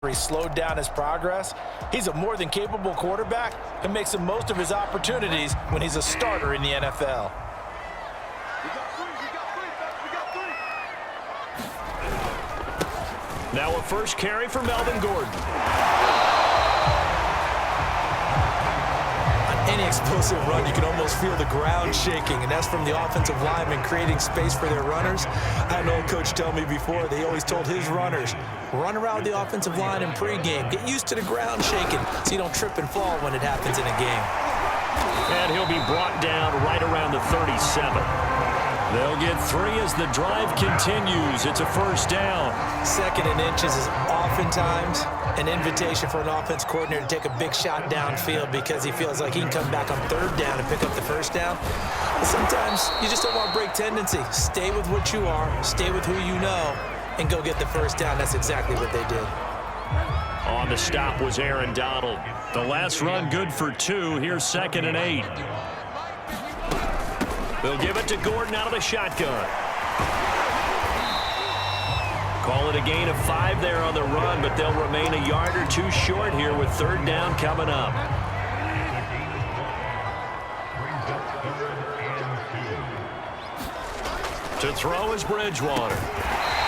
He slowed down his progress. He's a more than capable quarterback and makes the most of his opportunities when he's a starter in the NFL. Now a first carry for Melvin Gordon. On any explosive run, you can almost feel the ground shaking, and that's from the offensive linemen creating space for their runners. I had an old coach tell me before, they always told his runners, run around the offensive line in pregame. Get used to the ground shaking so you don't trip and fall when it happens in a game. And he'll be brought down right around the 37. They'll get 3 as the drive continues. It's a first down. 2nd and inches is oftentimes an invitation for an offense coordinator to take a big shot downfield because he feels like he can come back on 3rd down and pick up the first down. But sometimes you just don't want to break tendency. Stay with what you are, stay with who you know, and go get the first down. That's exactly what they did. On the stop was Aaron Donald. The last run good for 2. Here's 2nd and 8. They'll give it to Gordon out of the shotgun. Call it a gain of 5 there on the run, but they'll remain a yard or 2 short here with 3rd down coming up. To throw is Bridgewater.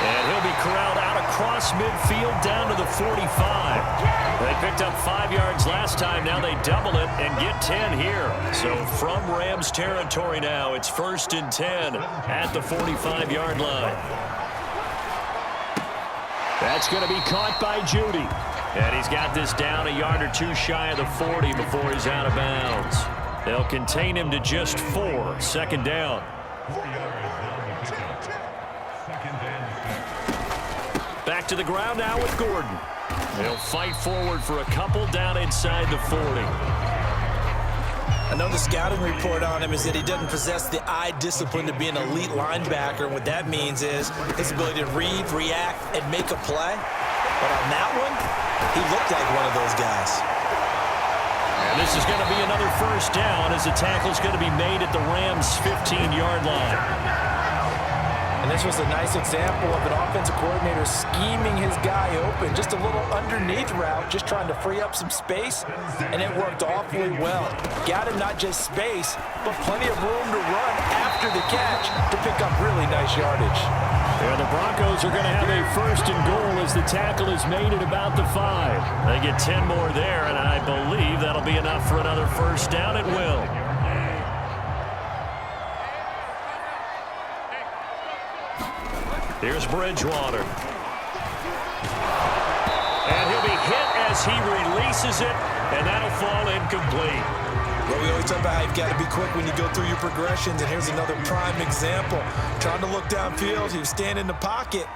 And he'll be corralled out across midfield down to the 45. They picked up 5 yards last time. Now they double it and get 10 here. So from Rams territory now, it's 1st and 10 at the 45-yard line. That's going to be caught by Judy. And he's got this down a yard or 2 shy of the 40 before he's out of bounds. They'll contain him to just 4. 2nd down. Back to the ground now with Gordon. They'll fight forward for a couple down inside the 40. I know the scouting report on him is that he doesn't possess the eye discipline to be an elite linebacker. And what that means is his ability to read, react, and make a play. But on that one, he looked like one of those guys. And this is going to be another first down as the tackle's going to be made at the Rams' 15-yard line. And this was a nice example of an offensive coordinator scheming his guy open. Just a little underneath route, just trying to free up some space, and it worked awfully well. Got him not just space, but plenty of room to run after the catch to pick up really nice yardage. Yeah, the Broncos are going to have a 1st and goal as the tackle is made at about the 5. They get 10 more there, and I believe that'll be enough for another first down at will. Here's Bridgewater. And he'll be hit as he releases it, and that'll fall incomplete. Well, we always talk about how you've got to be quick when you go through your progressions, and here's another prime example. Trying to look downfield, he was standing in the pocket,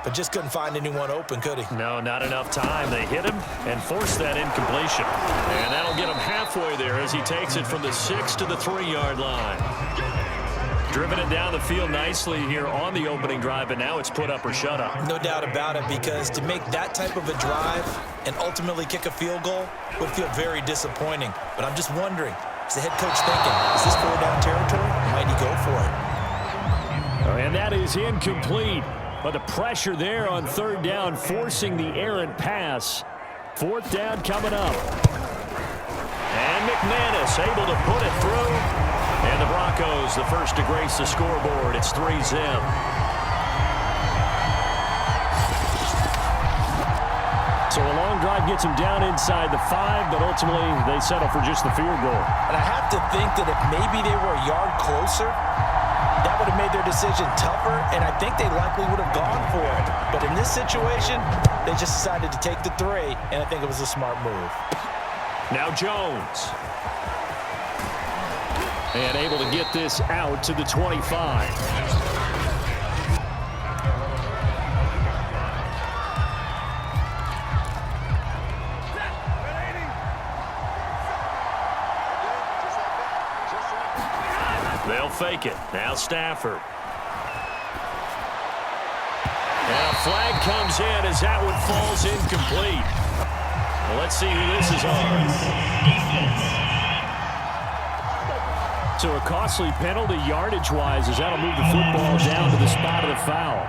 but just couldn't find anyone open, could he? No, not enough time. They hit him and forced that incompletion. And that'll get him halfway there as he takes it from the 6 to the 3-yard line. Driven it down the field nicely here on the opening drive, and now it's put up or shut up. No doubt about it, because to make that type of a drive and ultimately kick a field goal would feel very disappointing. But I'm just wondering, is the head coach thinking, is this 4-down territory? Might he go for it? And that is incomplete. But the pressure there on 3rd down, forcing the errant pass. 4th down coming up. And McManus able to put it through. And the Broncos, the first to grace the scoreboard. It's 3-zip. So a long drive gets them down inside the 5, but ultimately they settle for just the field goal. And I have to think that if maybe they were a yard closer, that would have made their decision tougher, and I think they likely would have gone for it. But in this situation, they just decided to take the 3, and I think it was a smart move. Now Jones. And able to get this out to the 25. They'll fake it. Now Stafford. And a flag comes in as that one falls incomplete. Well, let's see who this is on. So a costly penalty yardage-wise as that'll move the football down to the spot of the foul.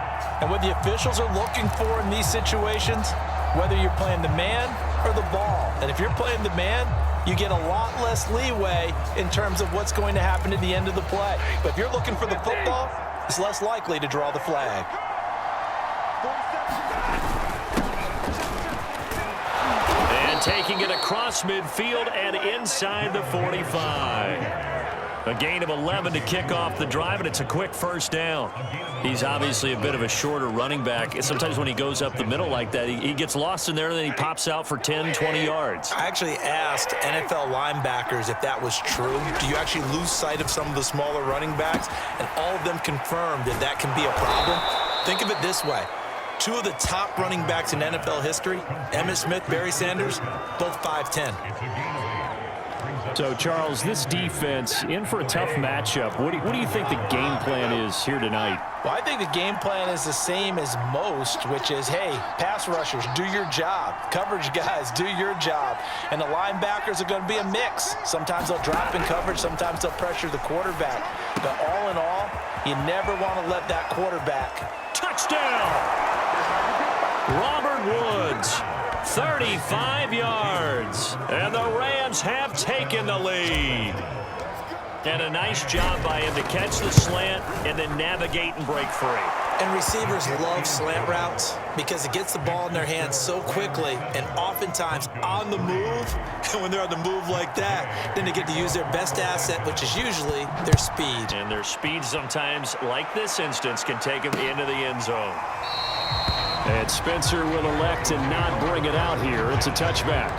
And what the officials are looking for in these situations whether you're playing the man or the ball. And if you're playing the man, you get a lot less leeway in terms of what's going to happen at the end of the play. But if you're looking for the football, it's less likely to draw the flag. And taking it across midfield and inside the 45. A gain of 11 to kick off the drive, and it's a quick first down. He's obviously a bit of a shorter running back. Sometimes when he goes up the middle like that, he gets lost in there, and then he pops out for 10, 20 yards. I actually asked NFL linebackers if that was true. Do you actually lose sight of some of the smaller running backs? And all of them confirmed that that can be a problem. Think of it this way. Two of the top running backs in NFL history, Emmitt Smith, Barry Sanders, both 5'10". So, Charles, this defense in for a tough matchup. What do you think the game plan is here tonight? Well, I think the game plan is the same as most, which is, hey, pass rushers, do your job. Coverage guys, do your job. And the linebackers are going to be a mix. Sometimes they'll drop in coverage. Sometimes they'll pressure the quarterback. But all in all, you never want to let that quarterback. Touchdown! Robert Woods. 35 yards, and the Rams have taken the lead. And a nice job by him to catch the slant and then navigate and break free. And receivers love slant routes because it gets the ball in their hands so quickly and oftentimes on the move. And when they're on the move like that, then they get to use their best asset, which is usually their speed. And their speed sometimes, like this instance, can take them into the end zone. And Spencer will elect to not bring it out here. It's a touchback.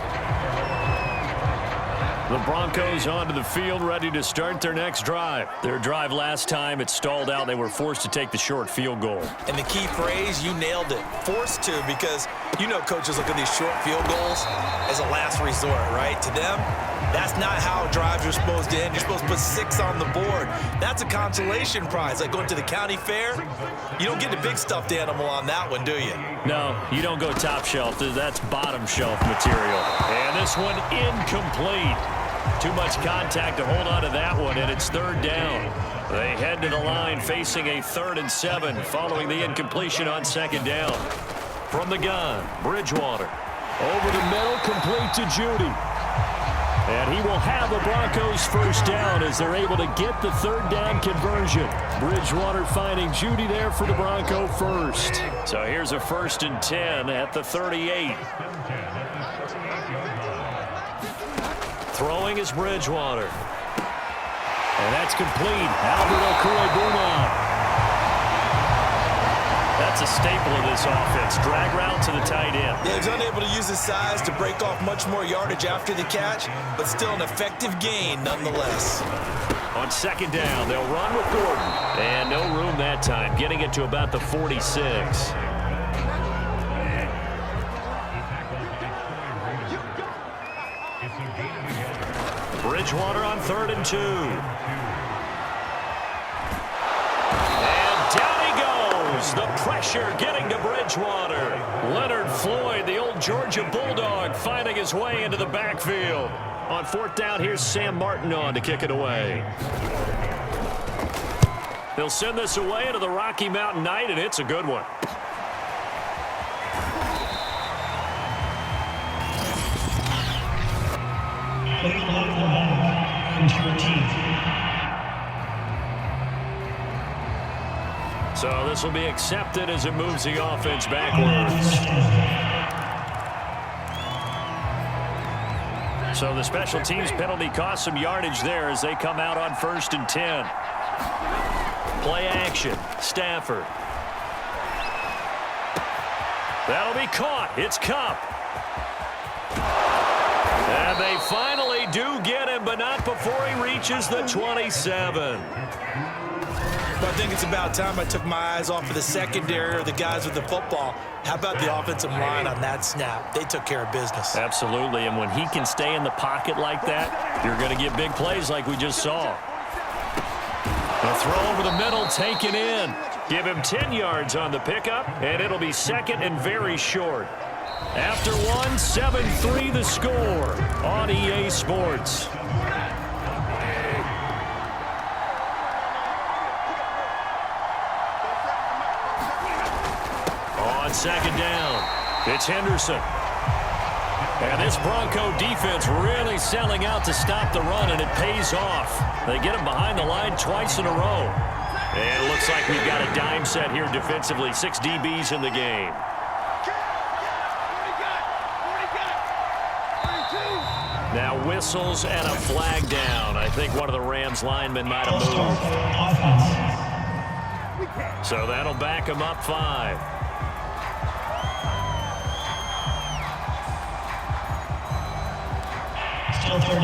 The Broncos onto the field, ready to start their next drive. Their drive last time, it stalled out. They were forced to take the short field goal. And the key phrase, you nailed it. Forced to, because you know coaches look at these short field goals as a last resort, right? To them, that's not how drives are supposed to end. You're supposed to put 6 on the board. That's a consolation prize, like going to the county fair. You don't get the big stuffed animal on that one, do you? No, you don't go top shelf. That's bottom shelf material. And this one incomplete. Too much contact to hold on to that one, and it's third down. They head to the line facing a 3rd and 7 following the incompletion on second down. From the gun, Bridgewater. Over the middle, complete to Judy. And he will have the Broncos first down as they're able to get the third down conversion. Bridgewater finding Judy there for the Bronco first. So here's a 1st and 10 at the 38. Throwing is Bridgewater. And that's complete. Albert Okwuegbunam. That's a staple of this offense. Drag route to the tight end. Yeah, he's unable to use his size to break off much more yardage after the catch, but still an effective gain nonetheless. On second down, they'll run with Gordon. And no room that time, getting it to about the 46. Bridgewater on 3rd and 2. And down he goes. The pressure getting to Bridgewater. Leonard Floyd, the old Georgia Bulldog, finding his way into the backfield. On 4th down, here's Sam Martin on to kick it away. They'll send this away into the Rocky Mountain Night, and it's a good one. So this will be accepted as it moves the offense backwards. So the special teams penalty cost some yardage there as they come out on 1st and 10. Play action. Stafford. That'll be caught. It's Kupp. And they finally do get him, but not before he reaches the 27. I think it's about time I took my eyes off of the secondary or the guys with the football. How about the offensive line on that snap? They took care of business. Absolutely, and when he can stay in the pocket like that, you're going to get big plays like we just saw. The throw over the middle, taken in. Give him 10 yards on the pickup, and it'll be 2nd and very short. After 7-3 the score on EA Sports. On second down, it's Henderson. And this Bronco defense really selling out to stop the run, and it pays off. They get him behind the line twice in a row. And it looks like we've got a dime set here defensively. 6 DBs in the game. Now whistles and a flag down. I think one of the Rams linemen might have moved. So that'll back him up 5. Still 30.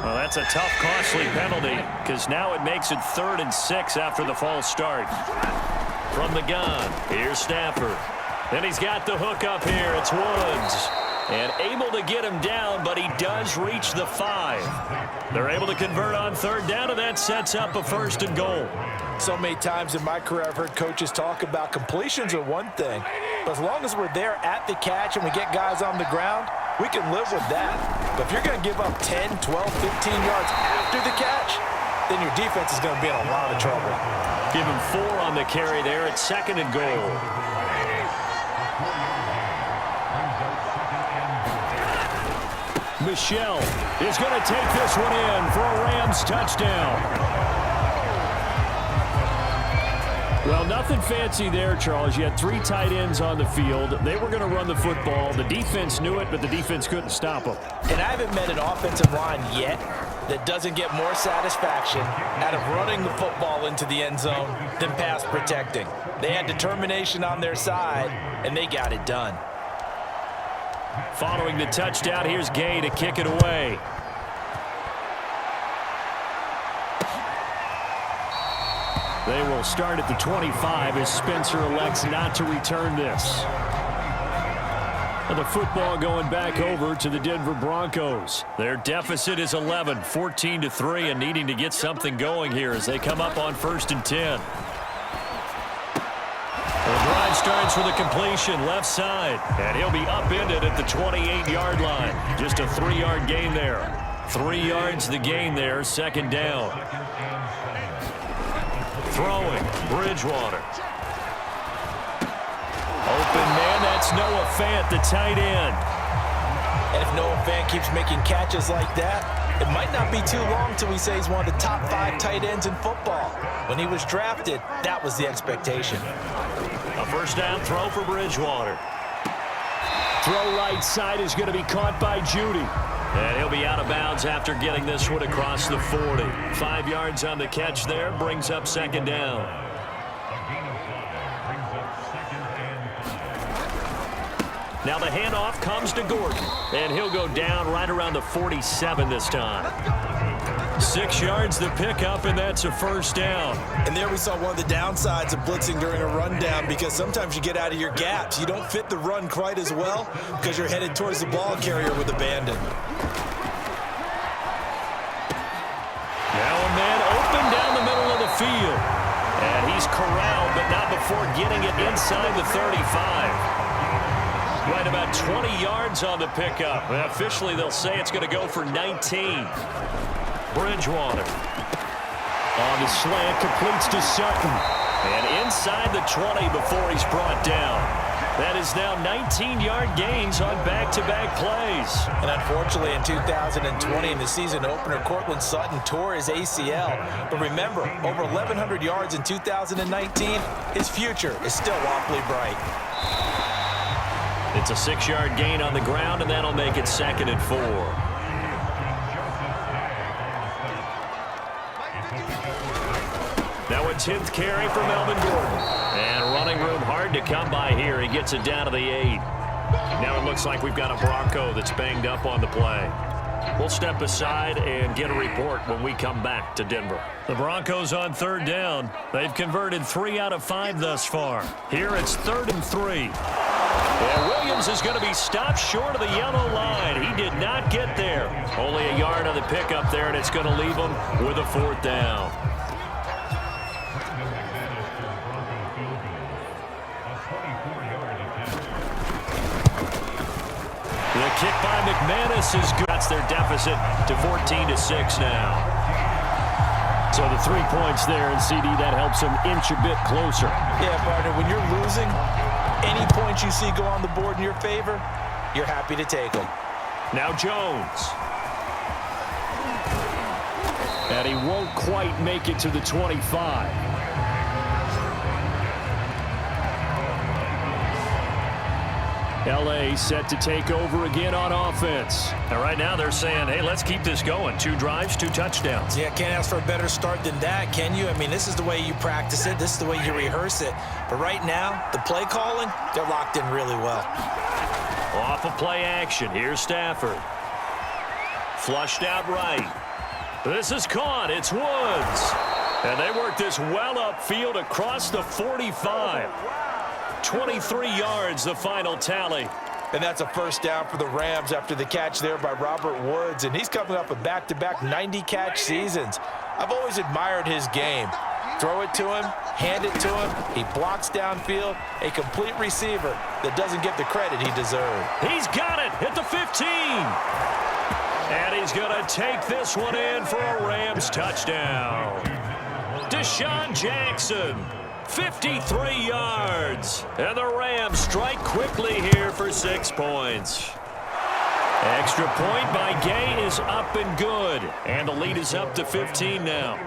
Well, that's a tough, costly penalty because now it makes it 3rd and 6 after the false start. From the gun, here's Stafford. And he's got the hook up here. It's Woods. And able to get him down, but he does reach the 5. They're able to convert on 3rd down, and that sets up a 1st and goal. So many times in my career I've heard coaches talk about completions are one thing, but as long as we're there at the catch and we get guys on the ground, we can live with that. But if you're going to give up 10, 12, 15 yards after the catch, then your defense is going to be in a lot of trouble. Give him 4 on the carry there at 2nd and goal. Michelle is going to take this one in for a Rams touchdown. Well, nothing fancy there, Charles. You had 3 tight ends on the field. They were going to run the football. The defense knew it, but the defense couldn't stop them. And I haven't met an offensive line yet that doesn't get more satisfaction out of running the football into the end zone than pass protecting. They had determination on their side, and they got it done. Following the touchdown, here's Gay to kick it away. They will start at the 25 as Spencer elects not to return this. And the football going back over to the Denver Broncos. Their deficit is 11, 14-3, and needing to get something going here as they come up on 1st and 10. The drive starts with a completion left side, and he'll be upended at the 28-yard line. Just a 3-yard gain there. 3 yards the gain there, 2nd down. Throwing, Bridgewater. Open man, that's Noah Fant, the tight end. And if Noah Fant keeps making catches like that, it might not be too long till we say he's one of the top 5 tight ends in football. When he was drafted, that was the expectation. A 1st down throw for Bridgewater. Throw right side is going to be caught by Judy. And he'll be out of bounds after getting this one across the 40. 5 yards on the catch there, brings up 2nd down. Now the handoff comes to Gordon, and he'll go down right around the 47 this time. 6 yards the pickup, and that's a 1st down. And there we saw one of the downsides of blitzing during a rundown, because sometimes you get out of your gaps. You don't fit the run quite as well because you're headed towards the ball carrier with abandon. Now a man open down the middle of the field. And he's corralled, but not before getting it inside the 35. Right about 20 yards on the pickup. And officially, they'll say it's going to go for 19. Bridgewater on the slant, completes to Sutton. And inside the 20 before he's brought down. That is now 19-yard gains on back-to-back plays. And unfortunately, in 2020, in the season opener, Cortland Sutton tore his ACL. But remember, over 1,100 yards in 2019, his future is still awfully bright. It's a 6-yard gain on the ground, and that'll make it 2nd and 4. Now a 10th carry for Melvin Gordon. And running room hard to come by here. He gets it down to the 8. Now it looks like we've got a Bronco that's banged up on the play. We'll step aside and get a report when we come back to Denver. The Broncos on 3rd down. They've converted 3 out of 5 thus far. Here it's 3rd and 3. And Williams is going to be stopped short of the yellow line. He did not get there. Only a yard on the pickup there, and it's going to leave him with a 4th down. The kick by McManus is good. That's their deficit to 14-6 now. So the 3 points there, and CD, that helps them inch a bit closer. Yeah, partner, when you're losing, Any points you see go on the board in your favor, you're happy to take them. Now Jones. And he won't quite make it to the 25. L.A. set to take over again on offense. And right now they're saying, hey, let's keep this going. 2 drives, 2 touchdowns. Yeah, can't ask for a better start than that, can you? I mean, this is the way you practice it. This is the way you rehearse it. But right now, the play calling, they're locked in really well. Off of play action. Here's Stafford. Flushed out right. This is caught. It's Woods. And they work this well upfield across the 45. 23 yards, the final tally. And that's a first down for the Rams after the catch there by Robert Woods. And he's coming up with back-to-back 90-catch seasons. I've always admired his game. Throw it to him, hand it to him. He blocks downfield. A complete receiver that doesn't get the credit he deserved. He's got it at the 15. And he's going to take this one in for a Rams touchdown. Deshaun Jackson. 53 yards. And the Rams strike quickly here for 6 points. Extra point by Gay is up and good. And the lead is up to 15 now.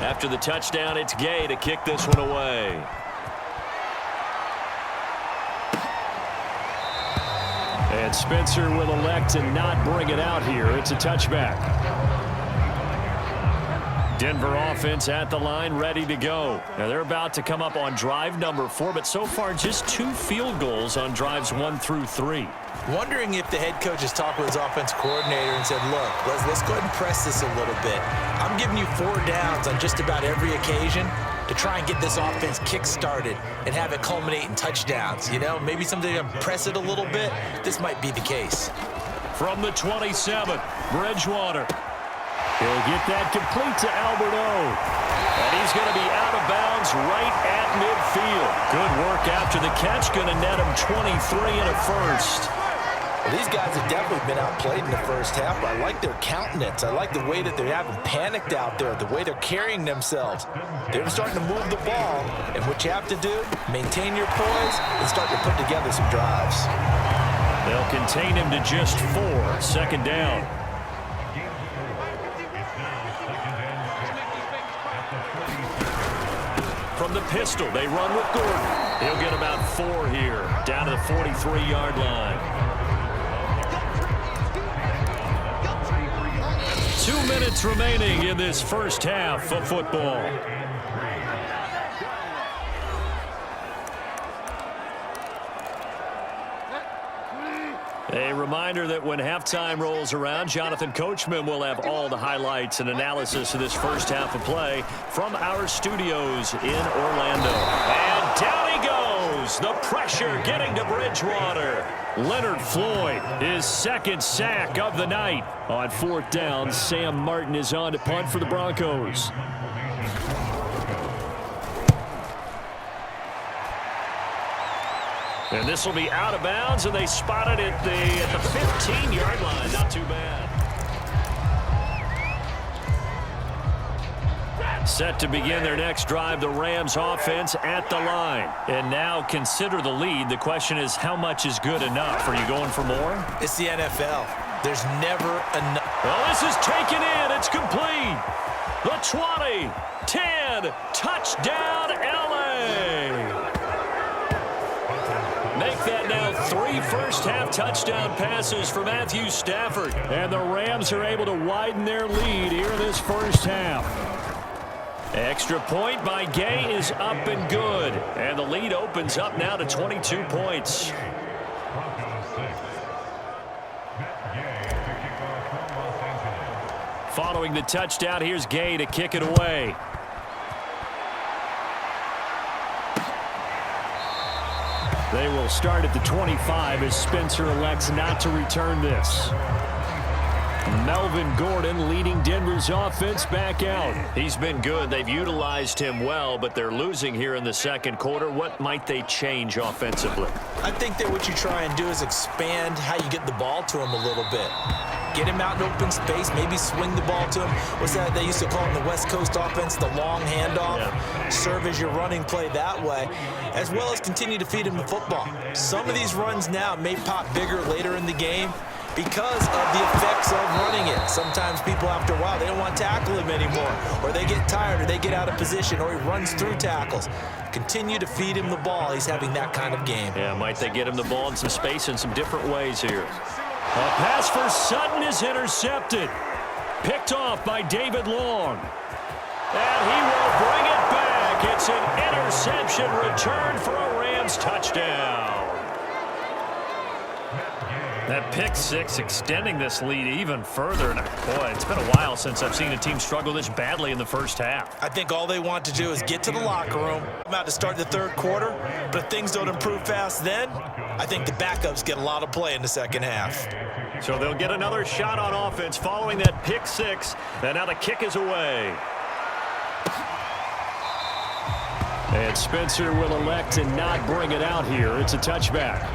After the touchdown, it's Gay to kick this one away. And Spencer will elect to not bring it out here. It's a touchback. Denver offense at the line, ready to go. Now they're about to come up on drive number 4, but so far just 2 field goals on drives 1 through 3. Wondering if the head coach has talked with his offense coordinator and said, look, let's go ahead and press this a little bit. I'm giving you 4 downs on just about every occasion to try and get this offense kick-started and have it culminate in touchdowns. You know, maybe someday to press it a little bit. This might be the case. From the 27, Bridgewater. He'll get that complete to Albert O. And he's going to be out of bounds right at midfield. Good work after the catch. Going to net him 23 and a first. Well, these guys have definitely been outplayed in the first half. I like their countenance. I like the way that they haven't panicked out there, the way they're carrying themselves. They're starting to move the ball. And what you have to do, maintain your poise and start to put together some drives. They'll contain him to just 4. Second down. from the pistol. They run with Gordon. He'll get about 4 here, down to the 43-yard line. 2 minutes remaining in this first half of football. A reminder that when halftime rolls around, Jonathan Coachman will have all the highlights and analysis of this first half of play from our studios in Orlando. And down he goes. The pressure getting to Bridgewater. Leonard Floyd, his second sack of the night. On 4th down, Sam Martin is on to punt for the Broncos. And this will be out of bounds, and they spot it at the 15-yard line. Not too bad. Set to begin their next drive, the Rams offense at the line. And now consider the lead. The question is, how much is good enough? Are you going for more? It's the NFL. There's never enough. Well, this is taken in. It's complete. The 20, 10, touchdown, L.A. Make that now 3 first-half touchdown passes for Matthew Stafford. And the Rams are able to widen their lead here in this first half. Extra point by Gay is up and good. And the lead opens up now to 22 points. Following the touchdown, here's Gay to kick it away. They will start at the 25 as Spencer elects not to return this. Melvin Gordon leading Denver's offense back out. He's been good. They've utilized him well, but they're losing here in the second quarter. What might they change offensively? I think that what you try and do is expand how you get the ball to him a little bit. Get him out in open space, maybe swing the ball to him. What's that they used to call in the West Coast offense, the long handoff? Yeah. Serve as your running play that way, as well as continue to feed him the football. Some of these runs now may pop bigger later in the game because of the effects of running it. Sometimes people, after a while, they don't want to tackle him anymore, or they get tired, or they get out of position, or he runs through tackles. Continue to feed him the ball. He's having that kind of game. Yeah, might they get him the ball in some space in some different ways here. A pass for Sutton is intercepted. Picked off by David Long. And he will bring it back. It's an interception return for a Rams touchdown. That pick six extending this lead even further. And boy, it's been a while since I've seen a team struggle this badly in the first half. I think all they want to do is get to the locker room. I'm about to start the third quarter, but if things don't improve fast then, I think the backups get a lot of play in the second half. So they'll get another shot on offense following that pick six. And now the kick is away. And Spencer will elect to not bring it out here. It's a touchback.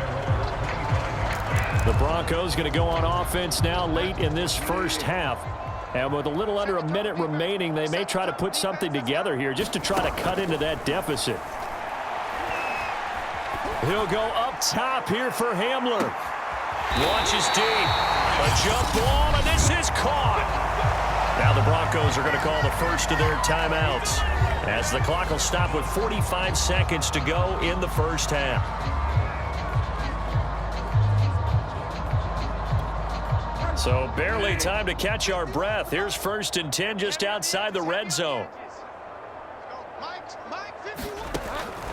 The Broncos going to go on offense now late in this first half. And with a little under a minute remaining, they may try to put something together here just to try to cut into that deficit. He'll go up top here for Hamler. Launches deep. A jump ball, and this is caught. Now the Broncos are going to call the first of their timeouts as the clock will stop with 45 seconds to go in the first half. So barely time to catch our breath. Here's 1st and 10 just outside the red zone.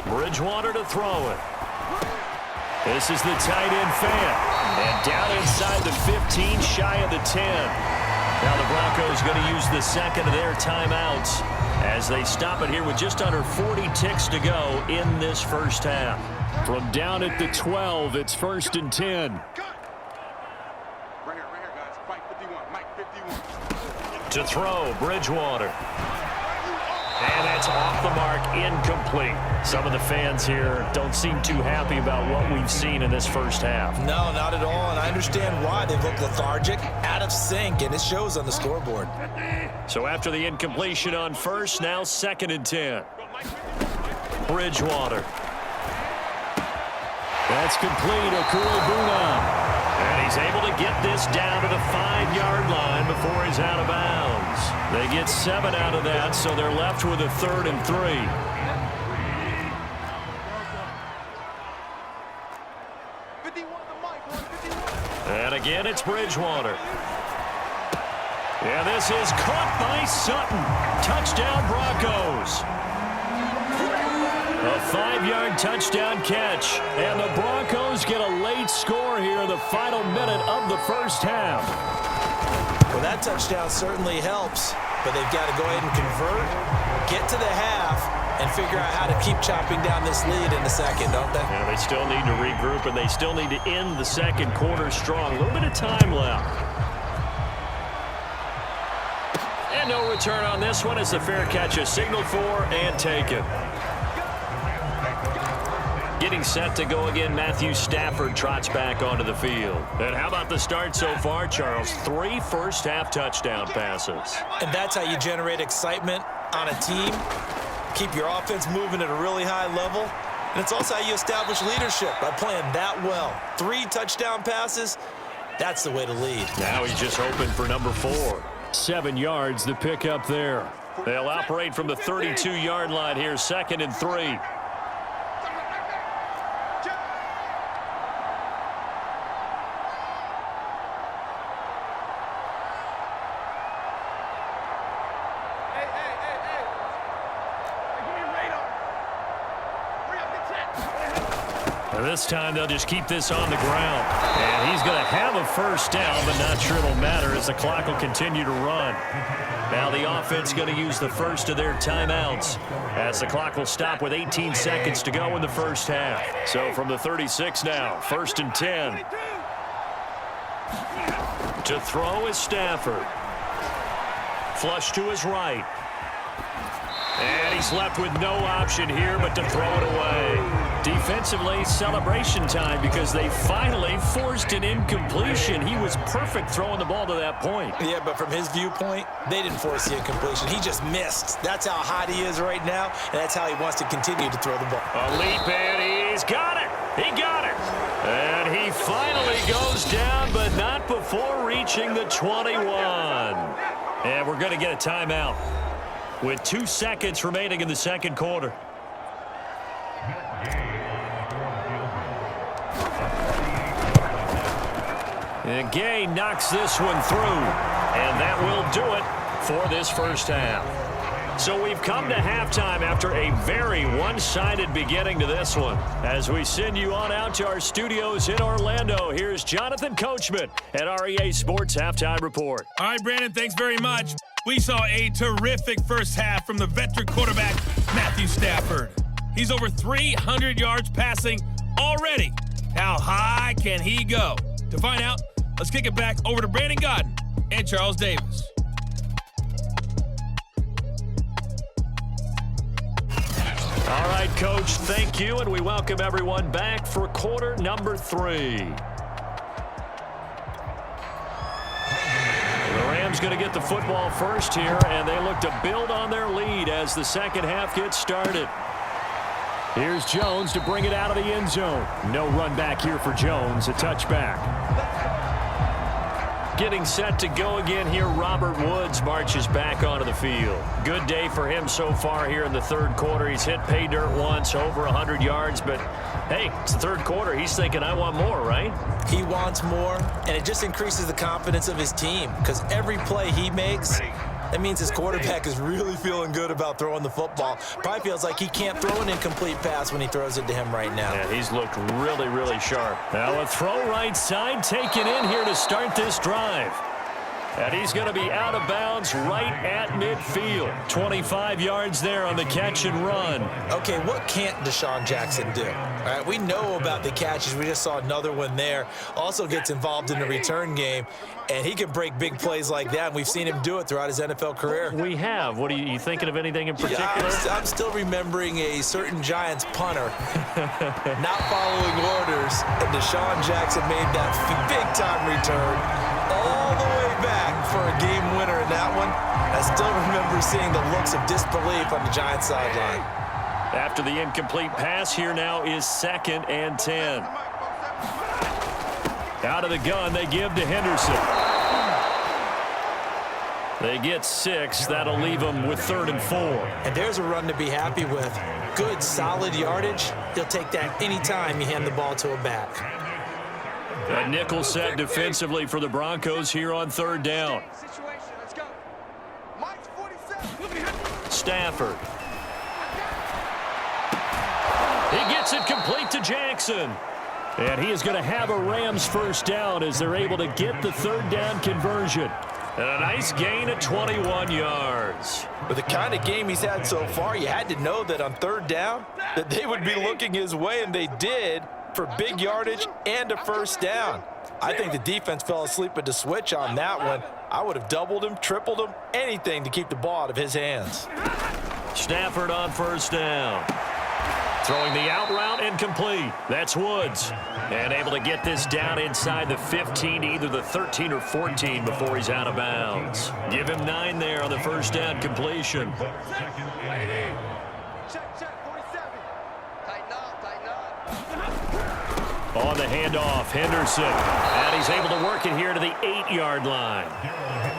Bridgewater to throw it. This is the tight end fan. And down inside the 15, shy of the 10. Now the Broncos going to use the second of their timeouts as they stop it here with just under 40 ticks to go in this first half. From down at the 12, it's 1st and 10. To throw, Bridgewater. And that's off the mark, incomplete. Some of the fans here don't seem too happy about what we've seen in this first half. No, not at all, and I understand why. They look lethargic, out of sync, and it shows on the scoreboard. So after the incompletion on first, now 2nd and 10. Bridgewater. That's complete, Okorobunan. And he's able to get this down to the 5-yard line before he's out of bounds. They get 7 out of that, so they're left with a 3rd and 3. Again, it's Bridgewater. And this is caught by Sutton. Touchdown, Broncos. A 5-yard touchdown catch. And the Broncos get a late score here in the final minute of the first half. Well, that touchdown certainly helps, but they've got to go ahead and convert, get to the half, and figure out how to keep chopping down this lead in the second, don't they? Yeah, they still need to regroup, and they still need to end the second quarter strong. A little bit of time left. And no return on this one as the fair catch is signaled for and taken. Getting set to go again, Matthew Stafford trots back onto the field. And how about the start so far, Charles? 3 first-half touchdown passes. And that's how you generate excitement on a team, keep your offense moving at a really high level, and it's also how you establish leadership by playing that well. 3 touchdown passes, that's the way to lead. Now he's just hoping for number 4. 7 yards the pick up there. They'll operate from the 32-yard line here, 2nd and 3. This time they'll just keep this on the ground. And he's going to have a first down, but not sure it'll matter as the clock will continue to run. Now the offense going to use the first of their timeouts as the clock will stop with 18 seconds to go in the first half. So from the 36 now, 1st and 10. To throw is Stafford. Flush to his right. And he's left with no option here but to throw it away. Defensively, celebration time because they finally forced an incompletion. He was perfect throwing the ball to that point. Yeah, but from his viewpoint, they didn't force the incompletion. He just missed. That's how hot he is right now, and that's how he wants to continue to throw the ball. A leap, and he's got it. He got it. And he finally goes down, but not before reaching the 21. And we're going to get a timeout with 2 seconds remaining in the second quarter. And Gay knocks this one through, and that will do it for this first half. So we've come to halftime after a very one-sided beginning to this one. As we send you on out to our studios in Orlando, here's Jonathan Coachman at REA Sports Halftime Report. All right, Brandon, thanks very much. We saw a terrific first half from the veteran quarterback, Matthew Stafford. He's over 300 yards passing already. How high can he go? To find out, let's kick it back over to Brandon Godden and Charles Davis. All right, Coach, thank you, and we welcome everyone back for quarter number 3. The Rams going to get the football first here, and they look to build on their lead as the second half gets started. Here's Jones to bring it out of the end zone. No run back here for Jones, a touchback. Getting set to go again here, Robert Woods marches back onto the field. Good day for him so far here in the third quarter. He's hit pay dirt once, over 100 yards, but hey, it's the third quarter. He's thinking, I want more, right? He wants more, and it just increases the confidence of his team because every play he makes, that means his quarterback is really feeling good about throwing the football. Probably feels like he can't throw an incomplete pass when he throws it to him right now. Yeah, he's looked really, really sharp. Now a throw right side taken in here to start this drive. And he's going to be out of bounds right at midfield. 25 yards there on the catch and run. Okay, what can't Deshaun Jackson do? All right, we know about the catches. We just saw another one there. Also gets involved in the return game, and he can break big plays like that, and we've seen him do it throughout his NFL career. We have. What are you thinking of anything in particular? Yeah, I'm still remembering a certain Giants punter not following orders, and Deshaun Jackson made that big-time return all the way back for a game winner in that one. I still remember seeing the looks of disbelief on the Giants sideline. After the incomplete pass, here now is 2nd and 10. Out of the gun, they give to Henderson. They get 6. That'll leave them with 3rd and 4. And there's a run to be happy with. Good, solid yardage. He'll take that anytime you hand the ball to a back. A nickel set defensively for the Broncos here on third down. Stafford. He gets it complete to Jackson. And he is going to have a Rams first down as they're able to get the third down conversion. And a nice gain of 21 yards. With the kind of game he's had so far, you had to know that on third down that they would be looking his way, and they did, for big yardage and a first down. I think the defense fell asleep at the switch on that one. I would have doubled him, tripled him, anything to keep the ball out of his hands. Stafford on first down. Throwing the out route incomplete. That's Woods. And able to get this down inside the 15, either the 13 or 14 before he's out of bounds. Give him 9 there on the first down completion. On the handoff, Henderson. And he's able to work it here to the 8-yard line.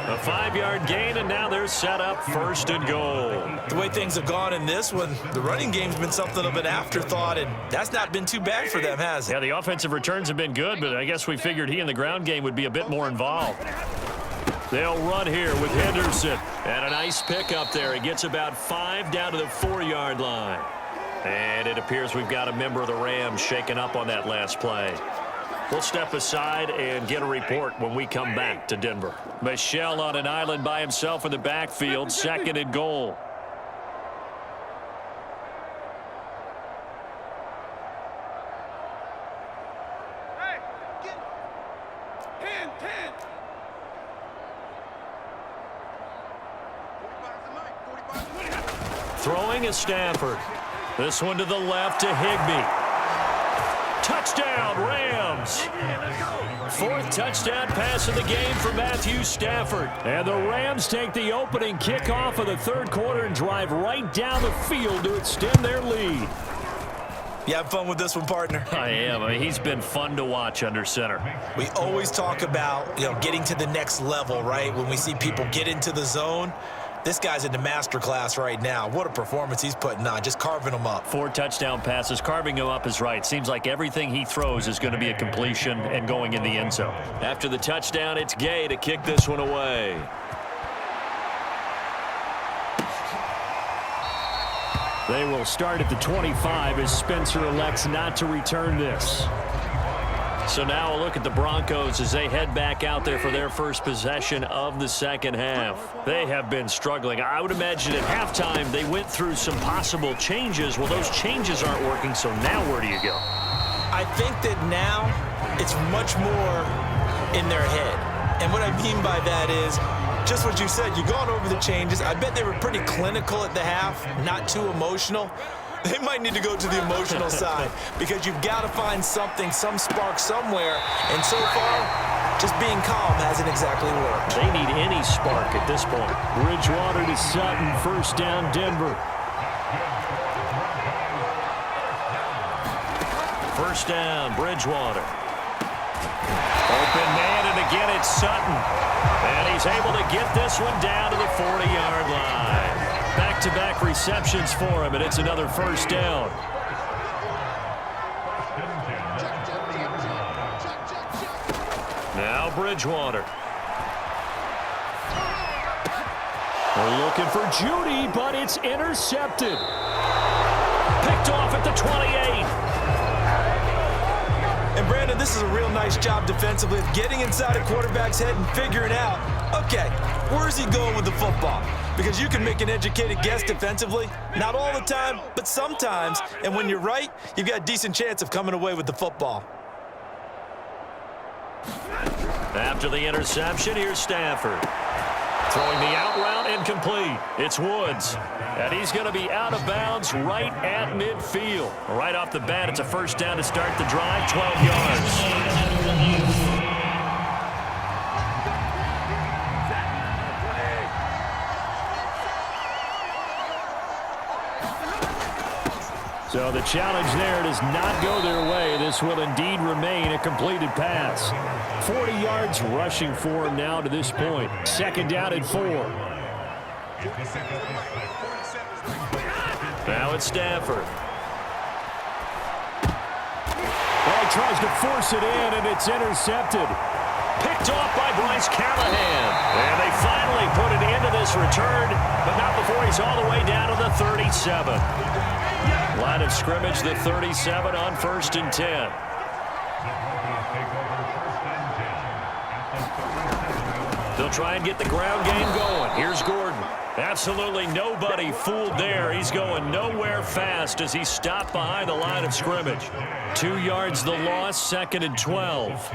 A 5-yard gain, and now they're set up first and goal. The way things have gone in this one, the running game's been something of an afterthought, and that's not been too bad for them, has it? Yeah, the offensive returns have been good, but I guess we figured he in the ground game would be a bit more involved. They'll run here with Henderson. And a nice pick up there. He gets about 5 down to the 4-yard line. And it appears we've got a member of the Rams shaken up on that last play. We'll step aside and get a report when we come back to Denver. Michel on an island by himself in the backfield, second and goal. Throwing is Stafford. This one to the left to Higbee. Touchdown, Rams. 4th touchdown pass of the game for Matthew Stafford. And the Rams take the opening kickoff of the third quarter and drive right down the field to extend their lead. You have fun with this one, partner? I am. I mean, he's been fun to watch under center. We always talk about, getting to the next level, right? When we see people get into the zone. This guy's in the master class right now. What a performance he's putting on, just carving them up. 4 touchdown passes. Carving him up is right. Seems like everything he throws is going to be a completion and going in the end zone. After the touchdown, it's Gay to kick this one away. They will start at the 25 as Spencer elects not to return this. So now a look at the Broncos as they head back out there for their first possession of the second half. They have been struggling. I would imagine at halftime they went through some possible changes. Well, those changes aren't working, so now where do you go? I think that now it's much more in their head. And what I mean by that is just what you said. You've gone over the changes. I bet they were pretty clinical at the half, not too emotional. They might need to go to the emotional side because you've got to find something, some spark somewhere. And so far, just being calm hasn't exactly worked. They need any spark at this point. Bridgewater to Sutton, first down Denver. First down, Bridgewater. Open man, and again it's Sutton. And he's able to get this one down to the 40-yard line. Back-to-back receptions for him, and it's another first down. Now Bridgewater. We're looking for Judy, but it's intercepted. Picked off at the 28. And Brandon, this is a real nice job defensively of getting inside a quarterback's head and figuring out, okay, where's he going with the football? Because you can make an educated guess defensively, not all the time, but sometimes. And when you're right, you've got a decent chance of coming away with the football. After the interception, here's Stafford. Throwing the out route incomplete. It's Woods. And he's going to be out of bounds right at midfield. Right off the bat, it's a first down to start the drive, 12 yards. So the challenge there does not go their way. This will indeed remain a completed pass. 40 yards rushing for him now to this point. Second down and 4. Now it's Stafford. tries to force it in, and it's intercepted. Picked off by Bryce Callahan. And they finally put an end to this return, but not before he's all the way down to the 37. Line of scrimmage, the 37 on 1st and 10. They'll try and get the ground game going. Here's Gordon. Absolutely nobody fooled there. He's going nowhere fast as he stopped behind the line of scrimmage. 2 yards the loss, 2nd and 12.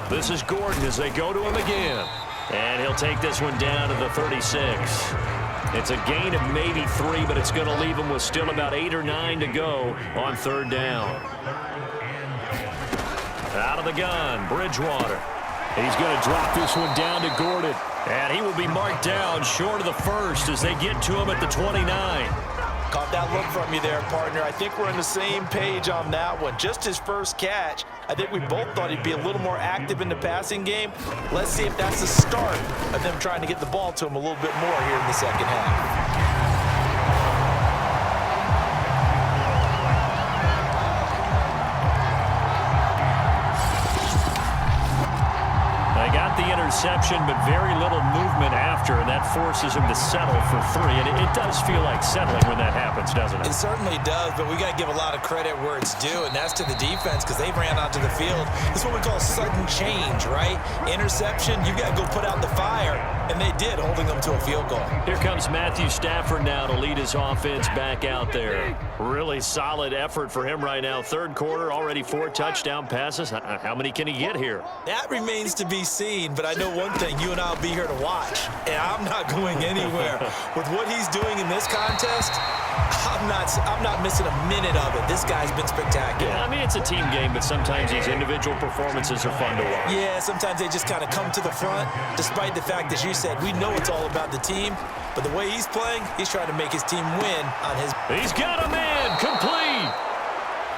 This is Gordon as they go to him again. And he'll take this one down to the 36. It's a gain of maybe 3, but it's going to leave him with still about 8 or 9 to go on 3rd down. Out of the gun, Bridgewater. He's going to drop this one down to Gordon. And he will be marked down short of the 1st as they get to him at the 29. Caught that look from you there, partner. I think we're on the same page on that one. Just his first catch. I think we both thought he'd be a little more active in the passing game. Let's see if that's the start of them trying to get the ball to him a little bit more here in the second half. The interception, but very little movement after, and that forces him to settle for 3. And it does feel like settling when that happens, doesn't it? It certainly does, but we got to give a lot of credit where it's due, and that's to the defense because they ran onto the field. This is what we call sudden change, right? Interception, you got to go put out the fire, and they did, holding them to a field goal. Here comes Matthew Stafford now to lead his offense back out there. Really solid effort for him right now. 3rd quarter, already 4 touchdown passes. How many can he get here? That remains to be seen, but I know one thing, you and I will be here to watch, and I'm not going anywhere. With what he's doing in this contest, I'm not missing a minute of it. This guy's been spectacular. Yeah, I mean, it's a team game, but sometimes these individual performances are fun to watch. Yeah, sometimes they just kind of come to the front, despite the fact, as you said, we know it's all about the team, but the way he's playing, he's trying to make his team win on his... He's got a man, complete!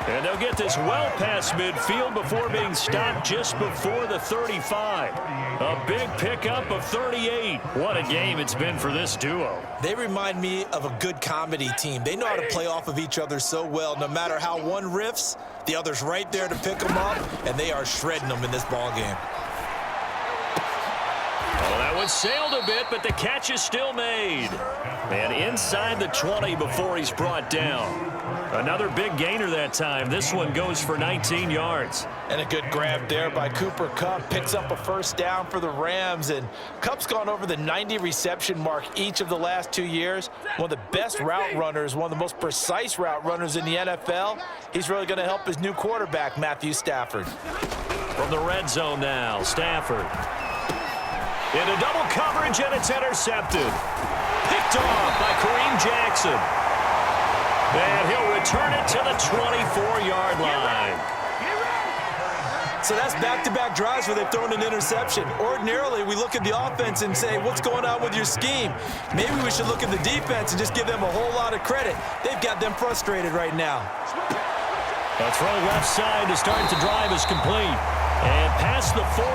And they'll get this well past midfield before being stopped just before the 35. A big pickup of 38. What a game it's been for this duo. They remind me of a good comedy team. They know how to play off of each other so well. No matter how one riffs, the other's right there to pick them up, and they are shredding them in this ball game. Oh, that one sailed a bit, but the catch is still made. And inside the 20 before he's brought down. Another big gainer that time. This one goes for 19 yards. And a good grab there by Cooper Kupp. Picks up a 1st down for the Rams. And Kupp's gone over the 90 reception mark each of the last 2 years. One of the best route runners, one of the most precise route runners in the NFL. He's really going to help his new quarterback, Matthew Stafford. From the red zone now, Stafford. Into double coverage, and it's intercepted. Picked off by Kareem Jackson. And he'll return it to the 24-yard line. So that's back-to-back drives where they've thrown an interception. Ordinarily, we look at the offense and say, what's going on with your scheme? Maybe we should look at the defense and just give them a whole lot of credit. They've got them frustrated right now. A throw left side to start the drive is complete. And past the 40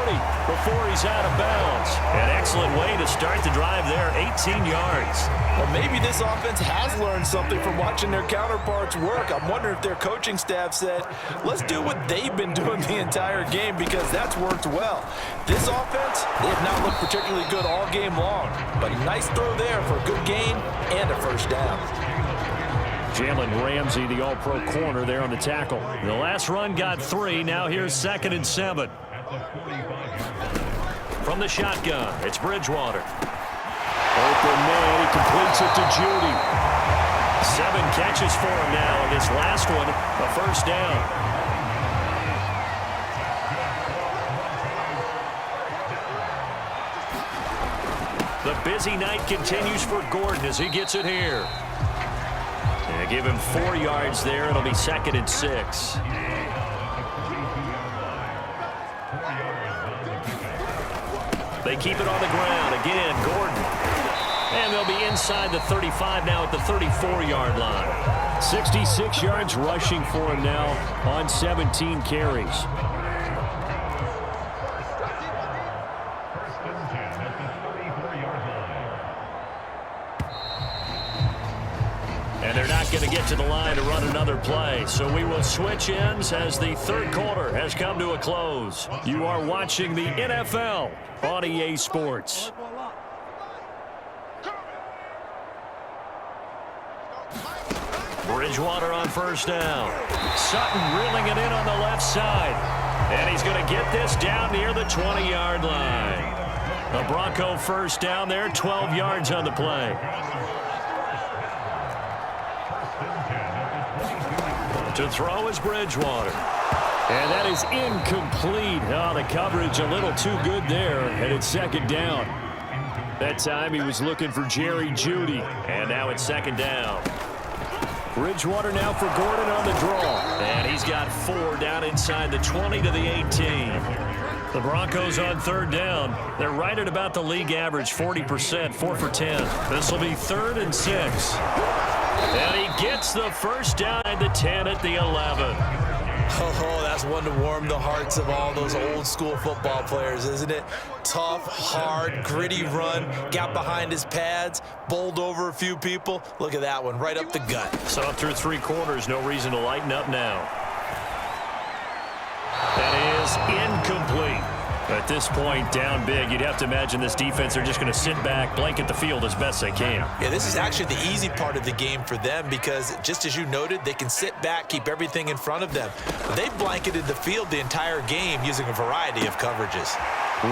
before he's out of bounds. An excellent way to start the drive there, 18 yards. Well, maybe this offense has learned something from watching their counterparts work. I'm wondering if their coaching staff said, let's do what they've been doing the entire game because that's worked well. This offense, they have not looked particularly good all game long. But a nice throw there for a good gain and a 1st down. Jalen Ramsey, the all-pro corner there on the tackle. The last run got 3. Now here's 2nd and 7. From the shotgun, it's Bridgewater. Open man, he completes it to Judy. 7 catches for him now, and this last one, a 1st down. The busy night continues for Gordon as he gets it here. They give him 4 yards there. It'll be 2nd and 6. They keep it on the ground. Again, Gordon. And they'll be inside the 35 now at the 34-yard line. 66 yards rushing for him now on 17 carries. And they're not going to get to the line to run another play. So we will switch ends as the third quarter has come to a close. You are watching the NFL on EA Sports. Bridgewater on first down. Sutton reeling it in on the left side. And he's going to get this down near the 20-yard line. A Bronco first down there, 12 yards on the play. To throw is Bridgewater. And that is incomplete. Oh, the coverage a little too good there, and it's second down. That time he was looking for Jerry Jeudy, and now it's second down. Bridgewater now for Gordon on the draw. And he's got 4 down inside the 20 to the 18. The Broncos on third down. They're right at about the league average, 40%, 4 for 10. This will be 3rd and 6. And he gets the first down at the 10 at the 11. Oh, that's one to warm the hearts of all those old school football players, isn't it? Tough, hard, gritty run, got behind his pads, bowled over a few people. Look at that one, right up the gut. So through 3 quarters, no reason to lighten up now. That is incomplete. At this point, down big, you'd have to imagine this defense are just going to sit back, blanket the field as best they can. Yeah, this is actually the easy part of the game for them because, just as you noted, they can sit back, keep everything in front of them. They've blanketed the field the entire game using a variety of coverages.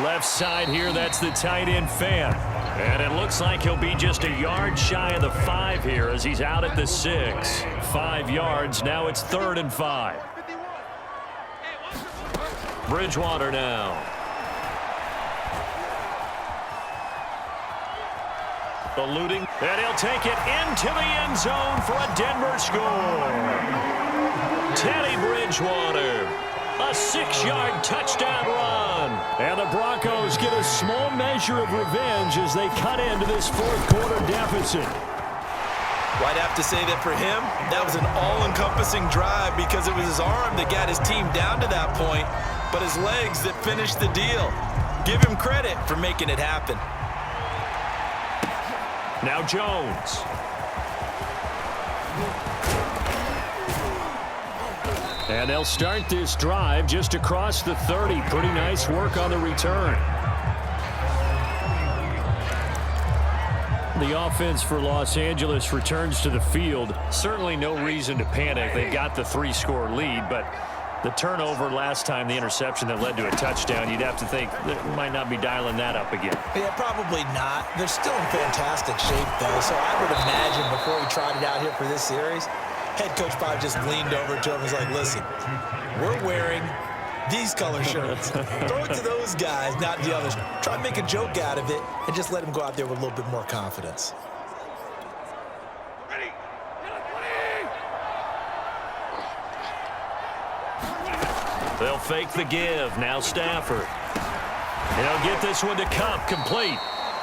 Left side here, that's the tight end fan. And it looks like he'll be just a yard shy of the 5 here as he's out at the 6. 5 yards, now it's 3rd and 5. Bridgewater now. Eluding, and he'll take it into the end zone for a Denver score. Teddy Bridgewater, a 6-yard touchdown run. And the Broncos get a small measure of revenge as they cut into this 4th quarter deficit. Well, I'd have to say that for him, that was an all-encompassing drive because it was his arm that got his team down to that point, but his legs that finished the deal. Give him credit for making it happen. Now Jones. And they'll start this drive just across the 30. Pretty nice work on the return. The offense for Los Angeles returns to the field. Certainly no reason to panic. They've got the 3-score lead, but the turnover last time, the interception that led to a touchdown, you'd have to think that might not be dialing that up again. Yeah, probably not. They're still in fantastic shape, though, so I would imagine before we tried it out here for this series, head coach probably just leaned over to him and was like, listen, we're wearing these color shirts. Throw it to those guys, not the others. Try and make a joke out of it and just let them go out there with a little bit more confidence. They'll fake the give. Now Stafford. He'll get this one to Cup, complete.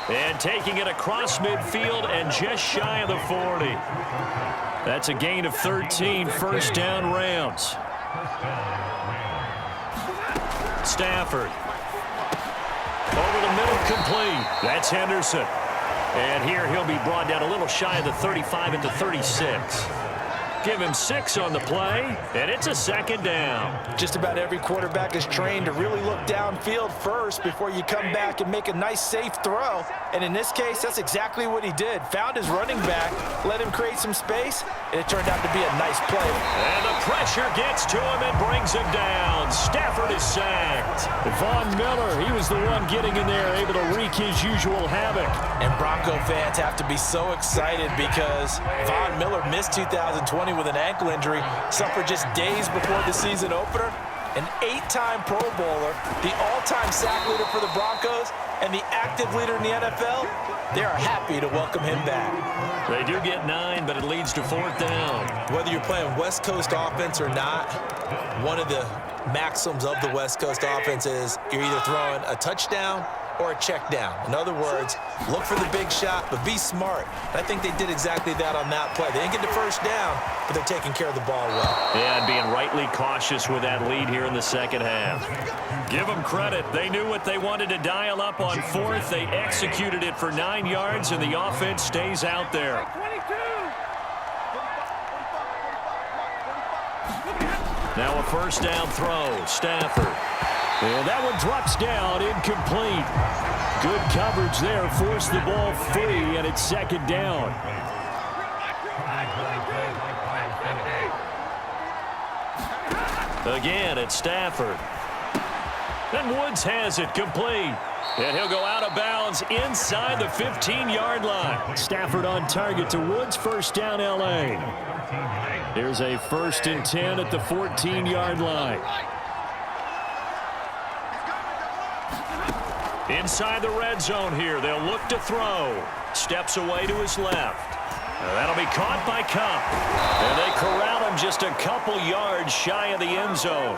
And taking it across midfield and just shy of the 40. That's a gain of 13, first down Rams. Stafford. Over the middle, complete. That's Henderson. And here he'll be brought down a little shy of the 35 at the 36. Give him 6 on the play, and it's a second down. Just about every quarterback is trained to really look downfield first before you come back and make a nice, safe throw. And in this case, that's exactly what he did. Found his running back, let him create some space, and it turned out to be a nice play. And the pressure gets to him and brings him down. Stafford is sacked. Von Miller, he was the one getting in there, able to wreak his usual havoc. And Bronco fans have to be so excited because Von Miller missed 2020 with an ankle injury, suffered just days before the season opener. An 8-time Pro Bowler, the all-time sack leader for the Broncos, and the active leader in the NFL. They are happy to welcome him back. They do get 9, but it leads to 4th down. Whether you're playing West Coast offense or not, one of the maxims of the West Coast offense is you're either throwing a touchdown or a check down. In other words, look for the big shot, but be smart. And I think they did exactly that on that play. They didn't get the first down, but they're taking care of the ball well. Yeah, and being rightly cautious with that lead here in the second half. Give them credit. They knew what they wanted to dial up on 4th. They executed it for 9 yards, and the offense stays out there. Now a first down throw. Stafford. And that one drops down, incomplete. Good coverage there, forced the ball free, and it's second down. Again, it's Stafford. And Woods has it complete. And he'll go out of bounds inside the 15-yard line. Stafford on target to Woods, first down L.A. Here's a 1st and 10 at the 14-yard line. Inside the red zone here. They'll look to throw. Steps away to his left. That'll be caught by Kupp. And they corral him just a couple yards shy of the end zone.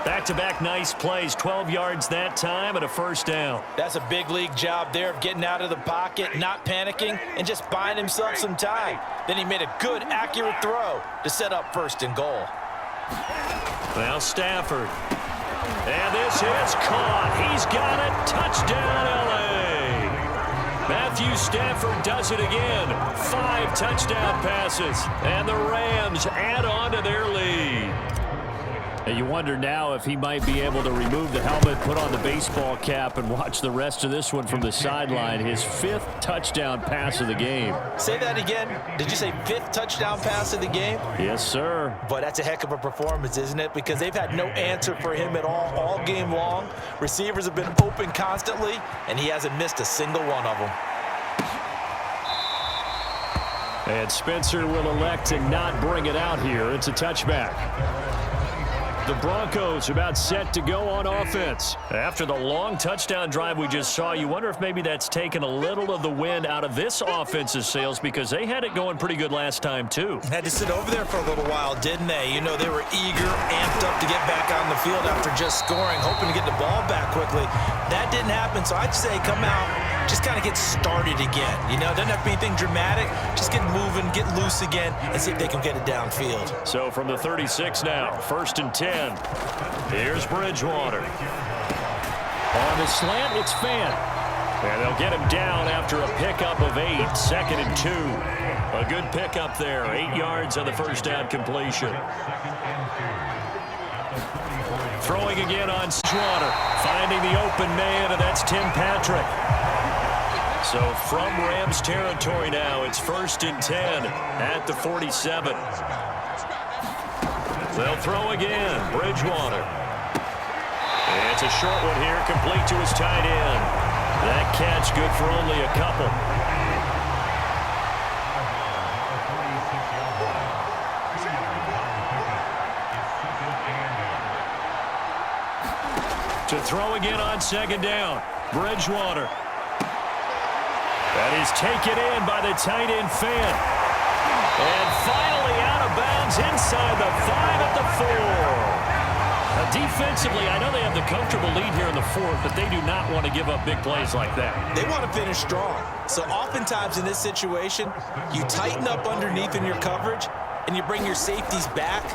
Back-to-back nice plays, 12 yards that time and a first down. That's a big league job there of getting out of the pocket, not panicking, and just buying himself some time. Then he made a good, accurate throw to set up 1st and goal. Now Stafford. And this is caught. He's got it. Touchdown, L.A. Matthew Stafford does it again. 5 touchdown passes. And the Rams add on to their lead. And you wonder now if he might be able to remove the helmet, put on the baseball cap, and watch the rest of this one from the sideline. His 5th touchdown pass of the game. Say that again. Did you say 5th touchdown pass of the game? Yes, sir. But that's a heck of a performance, isn't it? Because they've had no answer for him at all game long. Receivers have been open constantly, and he hasn't missed a single one of them. And Spencer will elect to not bring it out here. It's a touchback. The Broncos about set to go on offense. After the long touchdown drive we just saw, you wonder if maybe that's taken a little of the wind out of this offense's sails, because they had it going pretty good last time, too. Had to sit over there for a little while, didn't they? You know, they were eager, amped up to get back on the field after just scoring, hoping to get the ball back quickly. That didn't happen, so I'd say come out, just kind of get started again. You know, doesn't have to be anything dramatic. Just get moving, get loose again, and see if they can get it downfield. So from the 36 now, 1st and 10. Here's Bridgewater. On the slant, it's Fant. And they'll get him down after a pickup of 8, 2nd and 2. A good pickup there, 8 yards on the first down completion. Throwing again on Bridgewater, finding the open man, and that's Tim Patrick. So from Rams territory now, it's 1st and 10 at the 47. They'll throw again. Bridgewater. And it's a short one here, complete to his tight end. That catch good for only a couple. To throw again on 2nd down. Bridgewater. That is taken in by the tight end Fant. And finally out of bounds inside the 5 at the 4. Defensively, I know they have the comfortable lead here in the 4th, but they do not want to give up big plays like that. They want to finish strong. So oftentimes in this situation, you tighten up underneath in your coverage, and you bring your safeties back.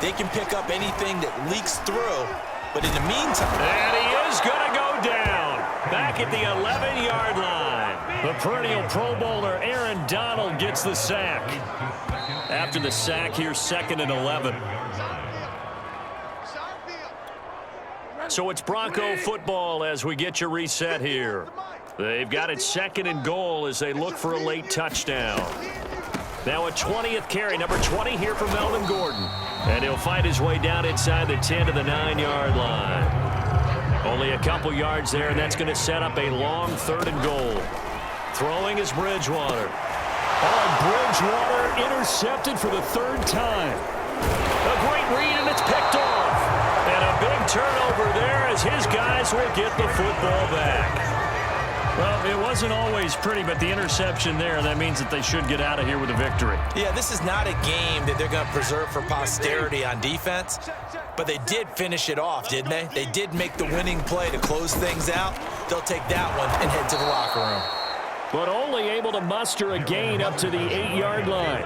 They can pick up anything that leaks through. But in the meantime... And he is going to go down. Back at the 11-yard line. The perennial Pro Bowler Aaron Donald gets the sack. After the sack, here's 2nd and 11. So it's Bronco football as we get you reset here. They've got it 2nd and goal as they look for a late touchdown. Now a 20th carry, number 20 here for Melvin Gordon. And he'll find his way down inside the 10 to the 9-yard line. Only a couple yards there, and that's going to set up a long 3rd and goal. Throwing is Bridgewater. Oh, Bridgewater intercepted for the 3rd time. A great read, and it's picked off. And a big turnover there as his guys will get the football back. Well, it wasn't always pretty, but the interception there, that means that they should get out of here with a victory. Yeah, this is not a game that they're going to preserve for posterity on defense, but they did finish it off, didn't they? They did make the winning play to close things out. They'll take that one and head to the locker room. But only able to muster a gain up to the 8-yard line.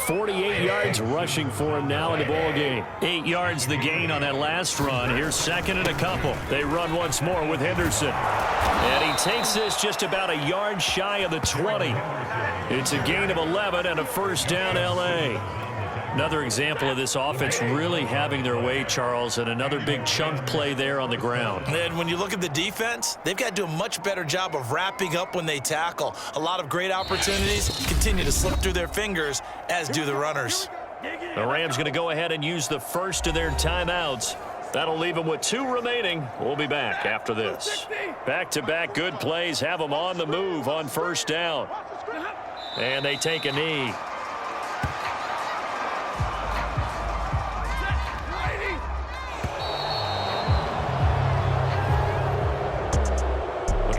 48 yards rushing for him now in the ball game. 8 yards the gain on that last run. Here's 2nd and a couple. They run once more with Henderson. And he takes this just about a yard shy of the 20. It's a gain of 11 and a first down L.A. Another example of this offense really having their way, Charles, and another big chunk play there on the ground. And when you look at the defense, they've got to do a much better job of wrapping up when they tackle. A lot of great opportunities continue to slip through their fingers, as do the runners. The Rams going to go ahead and use the first of their timeouts. That'll leave them with 2 remaining. We'll be back after this. Back-to-back good plays have them on the move on first down. And they take a knee.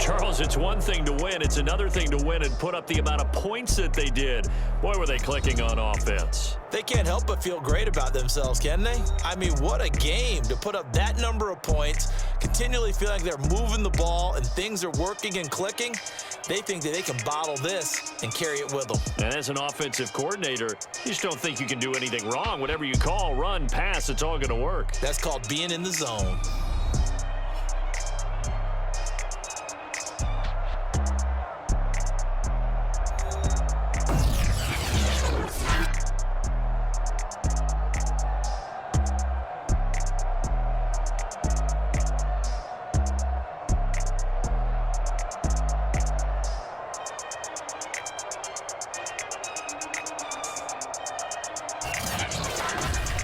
Charles, it's one thing to win. It's another thing to win and put up the amount of points that they did. Boy, were they clicking on offense. They can't help but feel great about themselves, can they? I mean, what a game to put up that number of points, continually feeling like they're moving the ball and things are working and clicking. They think that they can bottle this and carry it with them. And as an offensive coordinator, you just don't think you can do anything wrong. Whatever you call, run, pass, it's all going to work. That's called being in the zone.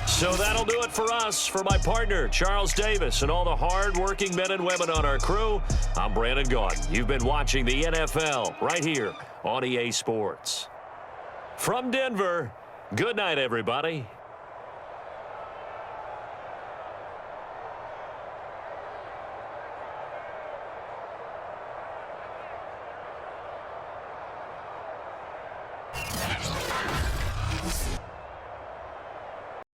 So that'll do it for us. For my partner, Charles Davis, and all the hard-working men and women on our crew, I'm Brandon Gaudin. You've been watching the NFL right here on EA Sports. From Denver, good night, everybody.